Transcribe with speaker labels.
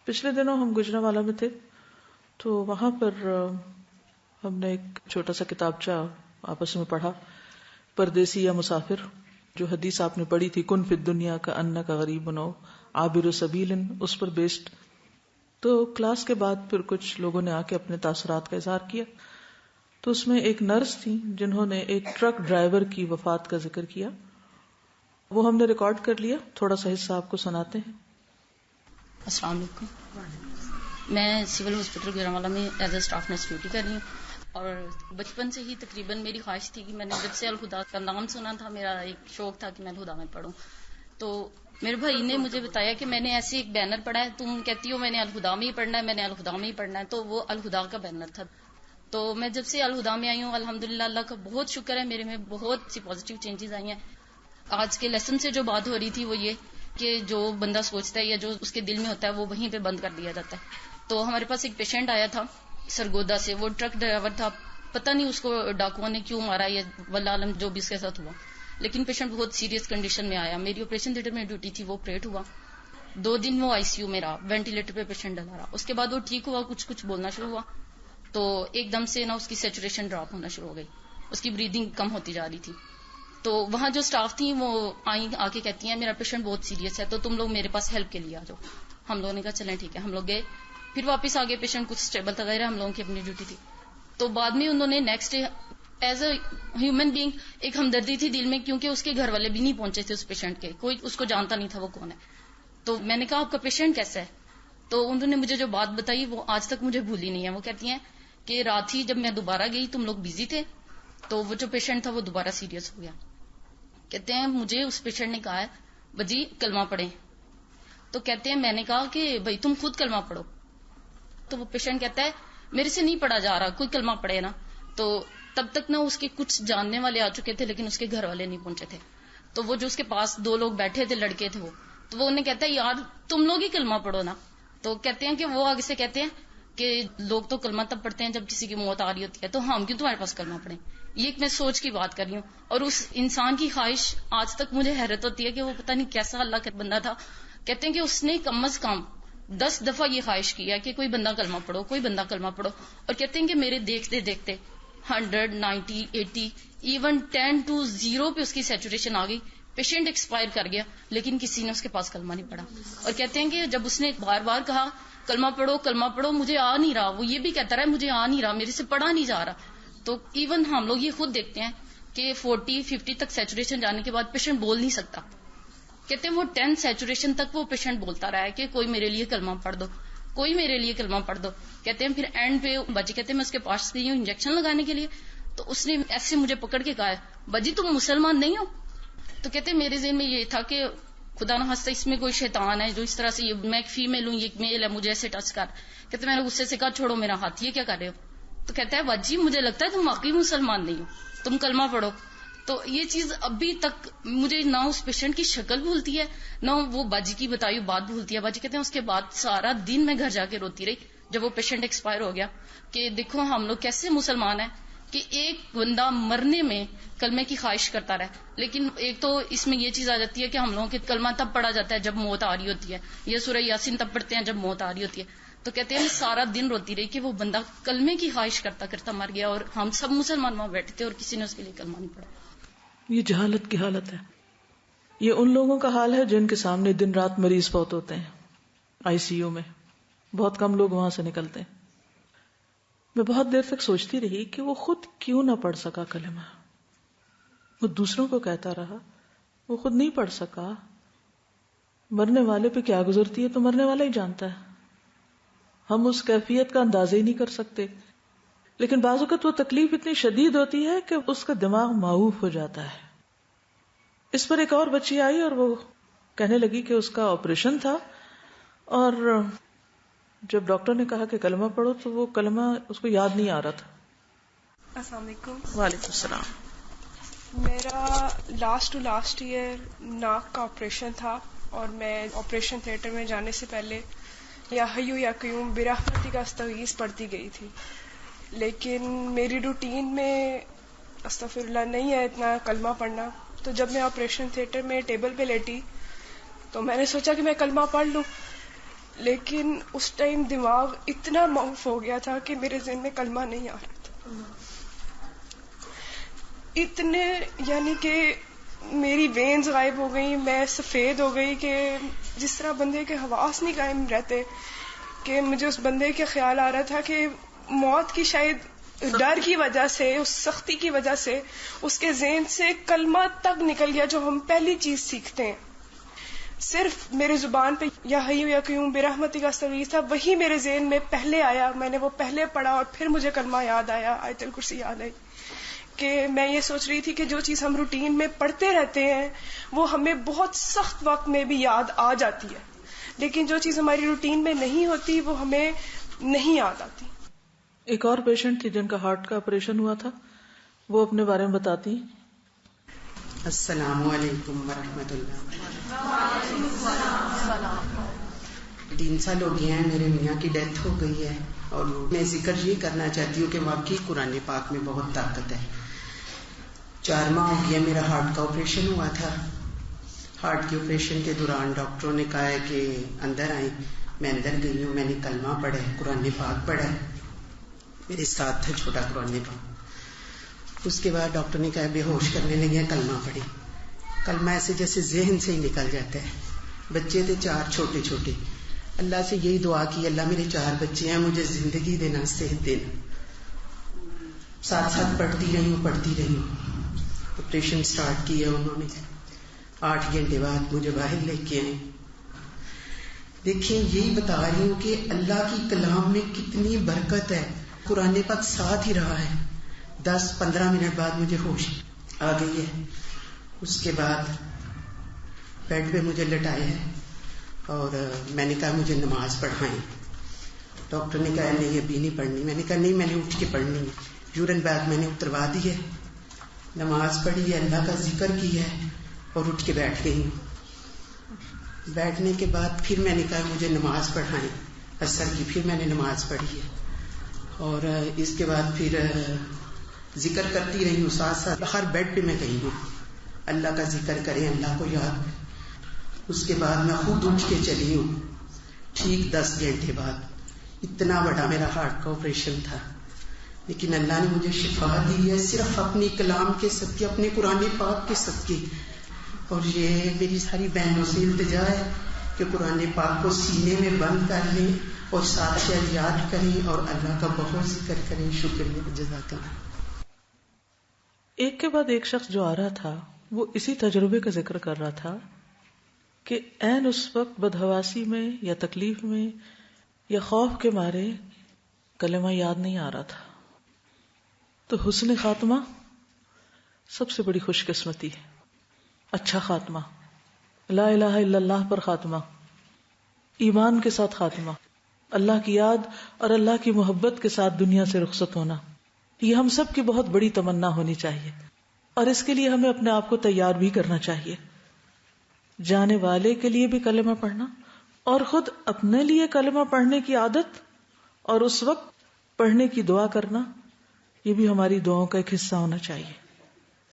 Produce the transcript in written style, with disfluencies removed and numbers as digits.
Speaker 1: پچھلے دنوں ہم گجرانوالہ میں تھے تو وہاں پر ہم نے ایک چھوٹا سا کتابچہ آپس میں پڑھا، پردیسی یا مسافر، جو حدیث آپ نے پڑھی تھی، کن فی الدنیا کا انک غریب نو عابر سبیل، اس پر بیسڈ. تو کلاس کے بعد پھر کچھ لوگوں نے آ کے اپنے تاثرات کا اظہار کیا. تو اس میں ایک نرس تھی جنہوں نے ایک ٹرک ڈرائیور کی وفات کا ذکر کیا. وہ ہم نے ریکارڈ کر لیا، تھوڑا سا حصہ آپ کو سناتے ہیں.
Speaker 2: السلام علیکم. میں سول ہاسپٹل گجرانوالہ میں as a staff nurse duty کر رہی ہوں، اور بچپن سے ہی تقریباً میری خواہش تھی کہ میں نے جب سے الہدا کا نام سنا تھا، میرا ایک شوق تھا کہ میں الہدا میں پڑھوں. تو میرے بھائی نے مجھے بتایا کہ میں نے ایسے ایک بینر پڑھا ہے، تم کہتی ہو میں نے الہدا میں ہی پڑھنا ہے، میں نے الہدا میں ہی پڑھنا ہے. تو وہ الہدا کا بینر تھا. تو میں جب سے الہدا میں آئی ہوں، الحمدللہ اللہ کا بہت شکر ہے، میرے میں بہت سی پازیٹیو چینجز آئی ہیں. آج کے لیسن سے جو بات ہو رہی تھی وہ یہ کہ جو بندہ سوچتا ہے یا جو اس کے دل میں ہوتا ہے وہ وہیں پہ بند کر دیا جاتا ہے. تو ہمارے پاس ایک پیشنٹ آیا تھا سرگودا سے، وہ ٹرک ڈرائیور تھا، پتہ نہیں اس کو ڈاکوؤں نے کیوں مارا یا واللہ عالم جو بھی اس کے ساتھ ہوا، لیکن پیشنٹ بہت سیریس کنڈیشن میں آیا. میری آپریشن تھیٹر میں ڈیوٹی تھی، وہ آپریٹ ہوا. 2 دن وہ ICU میں رہا، وینٹیلیٹر پہ پیشنٹ ڈلا رہا. اس کے بعد وہ ٹھیک ہوا، کچھ بولنا شروع ہوا، تو ایک دم سے اس کی سیچوریشن ڈراپ ہونا شروع ہو گئی، اس کی بریدنگ کم ہوتی جا رہی تھی. تو وہاں جو سٹاف تھی وہ آ کے کہتی ہیں میرا پیشنٹ بہت سیریس ہے، تو تم لوگ میرے پاس ہیلپ کے لیے آ جاؤ. ہم لوگوں نے کہا چلیں ٹھیک ہے. ہم لوگ گئے، پھر واپس آگے، پیشنٹ کچھ اسٹیبل تھا، غیر ہم لوگوں کی اپنی ڈیوٹی تھی. تو بعد میں انہوں نے next day as a human being ایک ہمدردی تھی دل میں، کیونکہ اس کے گھر والے بھی نہیں پہنچے تھے اس پیشنٹ کے، کوئی اس کو جانتا نہیں تھا وہ کون ہے. تو میں نے کہا آپ کا پیشنٹ کیسا ہے؟ تو انہوں نے مجھے جو بات بتائی وہ آج تک مجھے بھولی نہیں ہے. وہ کہتی ہیں کہ رات ہی جب میں دوبارہ گئی تم لوگ بزی تھے، تو وہ جو پیشنٹ تھا وہ دوبارہ سیریس ہو گیا. کہتے ہیں مجھے اس پیشنٹ نے کہا ہے بجی کلمہ پڑھیں. تو کہتے ہیں میں نے کہا کہ بھائی تم خود کلمہ پڑھو. تو وہ پیشنٹ کہتا ہے میرے سے نہیں پڑھا جا رہا، کوئی کلمہ پڑھے نا. تو تب تک اس کے کچھ جاننے والے آ چکے تھے، لیکن اس کے گھر والے نہیں پہنچے تھے. تو وہ جو اس کے پاس 2 لوگ بیٹھے تھے، لڑکے تھے وہ، تو وہ انہیں کہتا ہے یار تم لوگ ہی کلمہ پڑھو نا. تو کہتے ہیں کہ وہ آگے سے کہتے ہیں کہ لوگ تو کلمہ تب پڑھتے ہیں جب کسی کی موت آ رہی ہوتی ہے، تو ہم کیوں تمہارے پاس کلمہ پڑھیں. یہ ایک میں سوچ کی بات کر رہی ہوں. اور اس انسان کی خواہش آج تک مجھے حیرت ہوتی ہے کہ وہ پتہ نہیں کیسا اللہ کا بندہ تھا. کہتے ہیں کہ اس نے کم از کم 10 دفعہ یہ خواہش کیا کہ کوئی بندہ کلمہ پڑھو، کوئی بندہ کلمہ پڑھو. اور کہتے ہیں کہ میرے دیکھتے دیکھتے 100 90 80 ایون 10 to 0 پہ اس کی سیچوریشن آ گئی. پیشنٹ ایکسپائر کر گیا، لیکن کسی نے اس کے پاس کلمہ نہیں پڑھا. اور کہتے ہیں کہ جب اس نے بار بار کہا کلمہ پڑھو کلمہ پڑھو، مجھے آ نہیں رہا، وہ یہ بھی کہتا رہا مجھے آ نہیں رہا، میرے سے پڑھا نہیں جا رہا. تو ایون ہم لوگ یہ خود دیکھتے ہیں کہ 40 50 تک سیچوریشن جانے کے بعد پیشنٹ بول نہیں سکتا. کہتے ہیں وہ 10 سیچوریشن تک وہ پیشنٹ بولتا رہا ہے کہ کوئی میرے لیے کلمہ پڑھ دو، کوئی میرے لیے کلمہ پڑھ دو. کہتے ہیں پھر اینڈ پہ باجی کہتے ہیں میں اس کے پاس گئی ہوں انجیکشن لگانے کے لیے، تو اس نے ایسے مجھے پکڑ کے کہا ہے باجی تم مسلمان نہیں ہو. تو کہتے ہیں میرے ذہن میں یہ تھا کہ خدا نہ خواستہ اس میں کوئی شیطان ہے جو اس طرح سے، میں ایک فیمیل ہوں یہ ایک میل ہے، مجھے ایسے ٹچ کر. کہتے میں نے غصے سے کہا چھوڑو میرا ہاتھ، یہ کیا کر رہے ہو؟ تو کہتا ہے باجی مجھے لگتا ہے تم واقعی مسلمان نہیں ہو، تم کلمہ پڑھو. تو یہ چیز ابھی تک مجھے نہ اس پیشنٹ کی شکل بھولتی ہے، نہ وہ باجی کی بتائی بات بھولتی ہے. باجی کہتے ہیں اس کے بعد سارا دن میں گھر جا کے روتی رہی جب وہ پیشنٹ ایکسپائر ہو گیا کہ دیکھو ہم لوگ کیسے مسلمان ہیں کہ ایک بندہ مرنے میں کلمے کی خواہش کرتا رہے. لیکن ایک تو اس میں یہ چیز آ جاتی ہے کہ ہم لوگوں کے کلمہ تب پڑھا جاتا ہے جب موت آ رہی ہوتی ہے، یہ سورہ یاسین تب پڑھتے ہیں جب موت آ رہی ہوتی ہے. تو کہتے ہیں سارا دن روتی رہی کہ وہ بندہ کلمے کی خواہش کرتا کرتا مر گیا، اور ہم سب مسلمان وہاں بیٹھے تھے اور کسی نے اس کے لیے کلمہ نہیں پڑھا.
Speaker 1: یہ جہالت کی حالت ہے. یہ ان لوگوں کا حال ہے جن کے سامنے دن رات مریض بہت ہوتے ہیں ICU میں، بہت کم لوگ وہاں سے نکلتے ہیں. میں بہت دیر تک سوچتی رہی کہ وہ خود کیوں نہ پڑھ سکا کلمہ. وہ دوسروں کو کہتا رہا، وہ خود نہیں پڑھ سکا. مرنے والے پہ کیا گزرتی ہے تو مرنے والا ہی جانتا ہے، ہم اس کیفیت کا اندازہ ہی نہیں کر سکتے. لیکن بعض اوقات وہ تکلیف اتنی شدید ہوتی ہے کہ اس کا دماغ معوف ہو جاتا ہے. اس پر ایک اور بچی آئی اور وہ کہنے لگی کہ اس کا آپریشن تھا، اور جب ڈاکٹر نے کہا کہ کلمہ پڑھو تو وہ کلمہ اس کو یاد نہیں آ رہا تھا.
Speaker 3: السلام علیکم.
Speaker 1: وعلیکم السلام.
Speaker 3: میرا لاسٹ ایئر ناک کا آپریشن تھا، اور میں آپریشن تھیٹر میں جانے سے پہلے یا حیو یا قیوم برحمتی کا استغیث پڑھتی گئی تھی. لیکن میری روٹین میں استغفر اللہ نہیں ہے اتنا کلمہ پڑھنا. تو جب میں آپریشن تھیٹر میں ٹیبل پہ لیٹی تو میں نے سوچا کہ میں کلمہ پڑھ لوں. لیکن اس ٹائم دماغ اتنا معاف ہو گیا تھا کہ میرے ذہن میں کلمہ نہیں آ رہا تھا. اتنے یعنی کہ میری وینز غائب ہو گئی، میں سفید ہو گئی کہ جس طرح بندے کے حواس نہیں قائم رہتے، کہ مجھے اس بندے کا خیال آ رہا تھا کہ موت کی شاید ڈر کی وجہ سے، اس سختی کی وجہ سے اس کے ذہن سے کلمہ تک نکل گیا جو ہم پہلی چیز سیکھتے ہیں. صرف میرے زبان پہ یا حی یا قیوم برحمتک استغیث تھا، وہی میرے ذہن میں پہلے آیا. میں نے وہ پہلے پڑھا اور پھر مجھے کلمہ یاد آیا، آیت الکرسی یاد آئی. کہ میں یہ سوچ رہی تھی کہ جو چیز ہم روٹین میں پڑھتے رہتے ہیں وہ ہمیں بہت سخت وقت میں بھی یاد آ جاتی ہے، لیکن جو چیز ہماری روٹین میں نہیں ہوتی وہ ہمیں نہیں یاد آتی.
Speaker 1: ایک اور پیشنٹ تھی جن کا ہارٹ کا آپریشن ہوا تھا، وہ اپنے بارے میں بتاتی ہیں.
Speaker 4: السلام علیکم ورحمۃ اللہ. 3 سال ہو گئے ہیں میرے میاں کی ڈیتھ ہو گئی ہے، اور میں ذکر یہ کرنا چاہتی ہوں کہ واقعی قرآن پاک میں بہت طاقت ہے. 4 ماہ ہو گیا میرا ہارٹ کا آپریشن ہوا تھا. ہارٹ کے آپریشن کے دوران ڈاکٹروں نے کہا ہے کہ اندر آئیں. میں اندر گئی ہوں، میں نے کلمہ پڑھا ہے، قرآن پاک پڑھا ہے، میرے ساتھ تھا چھوٹا قرآن پاک. اس کے بعد ڈاکٹر نے کہا بے ہوش کرنے لگے، کلمہ پڑھی. کلمہ ایسے جیسے ذہن سے ہی نکل جاتا ہے. بچے تھے 4 چھوٹے چھوٹے. اللہ سے یہی دعا کی، اللہ میرے 4 بچے ہیں، مجھے زندگی دینا، صحت دینا. ساتھ ساتھ پڑھتی رہی ہوں. آپریشن سٹارٹ کیا انہوں نے، 8 گھنٹے بعد مجھے باہر لے کے آئے. دیکھیں یہی بتا رہی ہوں کہ اللہ کی کلام میں کتنی برکت ہے. قرآن پاک ساتھ ہی رہا ہے. 10-15 منٹ بعد مجھے ہوش آ گئی ہے. اس کے بعد بیڈ پہ مجھے لٹایا ہے اور میں نے کہا مجھے نماز پڑھائیں. ڈاکٹر نے کہا نہیں ابھی نہیں پڑھنی. میں نے کہا نہیں، میں نے اٹھ کے پڑھنی ہے. یورین بیگ میں نے اتروا دی ہے، نماز پڑھی ہے، اللہ کا ذکر کیا ہے اور اٹھ کے بیٹھ گئی ہوں. بیٹھنے کے بعد پھر میں نے کہا مجھے نماز پڑھائیں عصر کی. پھر میں نے نماز پڑھی ہے اور اس کے بعد پھر ذکر کرتی رہی ہوں. ساتھ ساتھ ہر بیڈ پہ میں گئی ہوں، اللہ کا ذکر کریں، اللہ کو یاد. اس کے بعد میں خود اٹھ کے چلی ہوں. ٹھیک 10 گھنٹے بعد. اتنا بڑا میرا ہارٹ کا آپریشن تھا، لیکن اللہ نے مجھے شفا دی ہے صرف اپنی کلام کے صدقے، اپنے قرآن پاک کے صدقے. اور یہ میری ساری بہنوں سے التجا ہے کہ قرآن پاک کو سینے میں بند کر لیں اور ساتھ ساتھ یاد کریں اور اللہ کا بہت ذکر کریں. شکریہ، جزاک اللہ.
Speaker 1: ایک کے بعد ایک شخص جو آ رہا تھا وہ اسی تجربے کا ذکر کر رہا تھا کہ عین اس وقت بدحواسی میں یا تکلیف میں یا خوف کے مارے کلمہ یاد نہیں آ رہا تھا. تو حسن خاتمہ سب سے بڑی خوش قسمتی ہے. اچھا خاتمہ، لا الہ الا اللہ پر خاتمہ، ایمان کے ساتھ خاتمہ، اللہ کی یاد اور اللہ کی محبت کے ساتھ دنیا سے رخصت ہونا، یہ ہم سب کی بہت بڑی تمنا ہونی چاہیے. اور اس کے لیے ہمیں اپنے آپ کو تیار بھی کرنا چاہیے. جانے والے کے لیے بھی کلمہ پڑھنا اور خود اپنے لیے کلمہ پڑھنے کی عادت اور اس وقت پڑھنے کی دعا کرنا، یہ بھی ہماری دعاؤں کا ایک حصہ ہونا چاہیے.